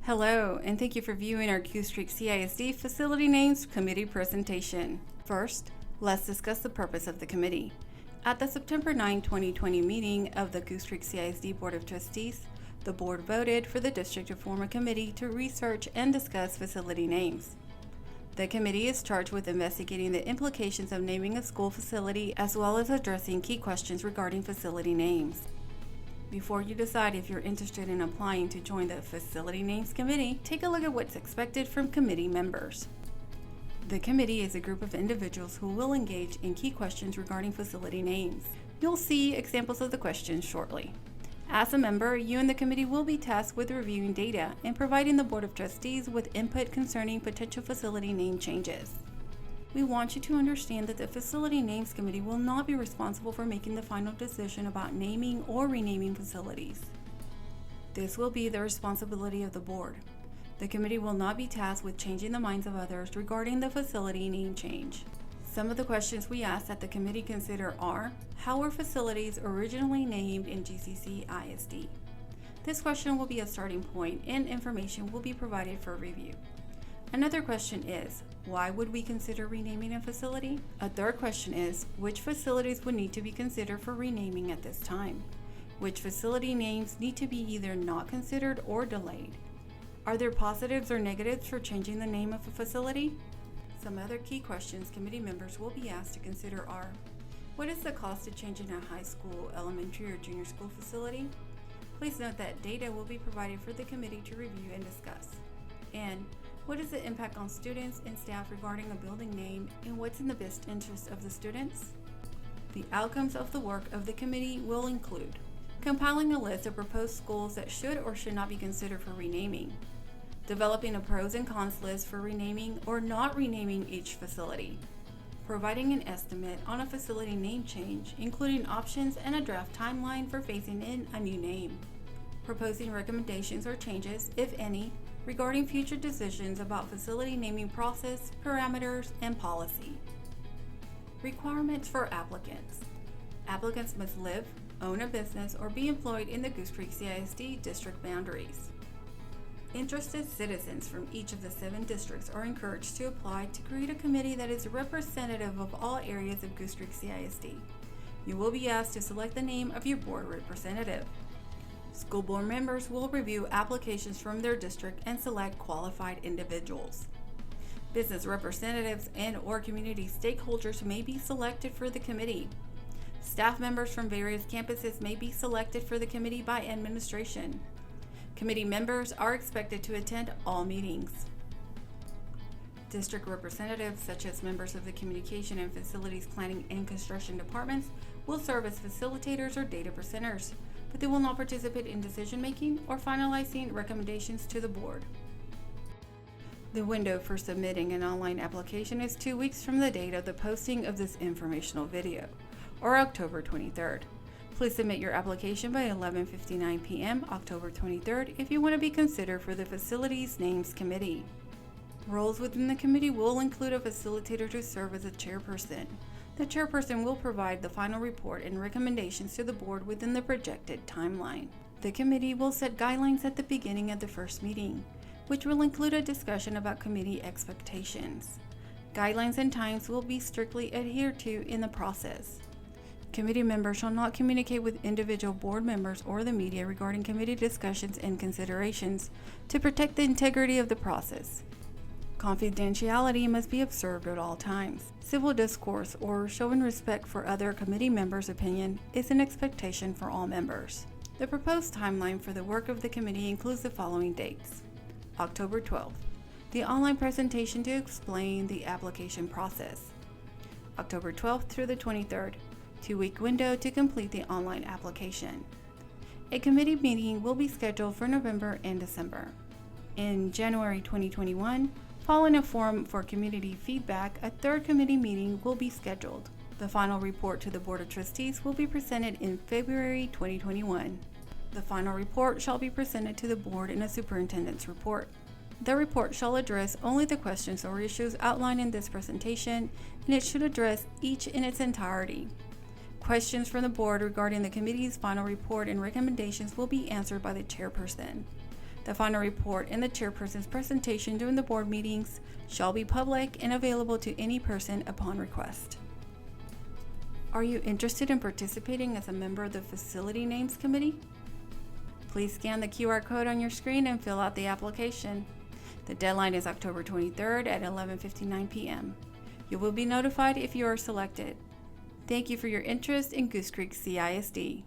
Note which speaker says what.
Speaker 1: Hello, and thank you for viewing our Goose CISD Facility Names Committee presentation. First, let's discuss the purpose of the committee. At the September 9, 2020 meeting of the Goose CISD Board of Trustees, the board voted for the district to form a committee to research and discuss facility names. The committee is charged with investigating the implications of naming a school facility as well as addressing key questions regarding facility names. Before you decide if you're interested in applying to join the Facility Names Committee, take a look at what's expected from committee members. The committee is a group of individuals who will engage in key questions regarding facility names. You'll see examples of the questions shortly. As a member, you and the committee will be tasked with reviewing data and providing the Board of Trustees with input concerning potential facility name changes. We want you to understand that the Facility Names Committee will not be responsible for making the final decision about naming or renaming facilities. This will be the responsibility of the board. The committee will not be tasked with changing the minds of others regarding the facility name change. Some of the questions we ask that the committee consider are: how were facilities originally named in GCC ISD? This question will be a starting point and information will be provided for review. Another question is, why would we consider renaming a facility? A third question is, which facilities would need to be considered for renaming at this time? Which facility names need to be either not considered or delayed? Are there positives or negatives for changing the name of a facility? Some other key questions committee members will be asked to consider are: what is the cost of changing a high school, elementary, or junior school facility? Please note that data will be provided for the committee to review and discuss. And what is the impact on students and staff regarding a building name, and what's in the best interest of the students? The outcomes of the work of the committee will include compiling a list of proposed schools that should or should not be considered for renaming, developing a pros and cons list for renaming or not renaming each facility, providing an estimate on a facility name change, including options and a draft timeline for phasing in a new name, proposing recommendations or changes, if any, regarding future decisions about facility naming process, parameters, and policy. Requirements for applicants. Applicants must live, own a business, or be employed in the Goose Creek CISD district boundaries. Interested citizens from each of the 7 districts are encouraged to apply to create a committee that is representative of all areas of Goose Creek CISD. You will be asked to select the name of your board representative. School board members will review applications from their district and select qualified individuals. Business representatives and/or community stakeholders may be selected for the committee. Staff members from various campuses may be selected for the committee by administration. Committee members are expected to attend all meetings. District representatives, such as members of the Communication and Facilities Planning and Construction departments, will serve as facilitators or data presenters, but they will not participate in decision-making or finalizing recommendations to the board. The window for submitting an online application is 2 weeks from the date of the posting of this informational video, or October 23rd. Please submit your application by 11:59 p.m. October 23rd if you want to be considered for the Facilities Names Committee. Roles within the committee will include a facilitator to serve as a chairperson. The chairperson will provide the final report and recommendations to the board within the projected timeline. The committee will set guidelines at the beginning of the first meeting, which will include a discussion about committee expectations. Guidelines and times will be strictly adhered to in the process. Committee members shall not communicate with individual board members or the media regarding committee discussions and considerations to protect the integrity of the process. Confidentiality must be observed at all times. Civil discourse or showing respect for other committee members' opinion is an expectation for all members. The proposed timeline for the work of the committee includes the following dates: October 12th, the online presentation to explain the application process. October 12th through the 23rd, 2-week window to complete the online application. A committee meeting will be scheduled for November and December. In January 2021, following a forum for community feedback, a 3rd committee meeting will be scheduled. The final report to the Board of Trustees will be presented in February 2021. The final report shall be presented to the board in a superintendent's report. The report shall address only the questions or issues outlined in this presentation, and it should address each in its entirety. Questions from the board regarding the committee's final report and recommendations will be answered by the chairperson. The final report and the chairperson's presentation during the board meetings shall be public and available to any person upon request. Are you interested in participating as a member of the Facility Names Committee? Please scan the QR code on your screen and fill out the application. The deadline is October 23rd at 11:59 p.m. You will be notified if you are selected. Thank you for your interest in Goose Creek CISD.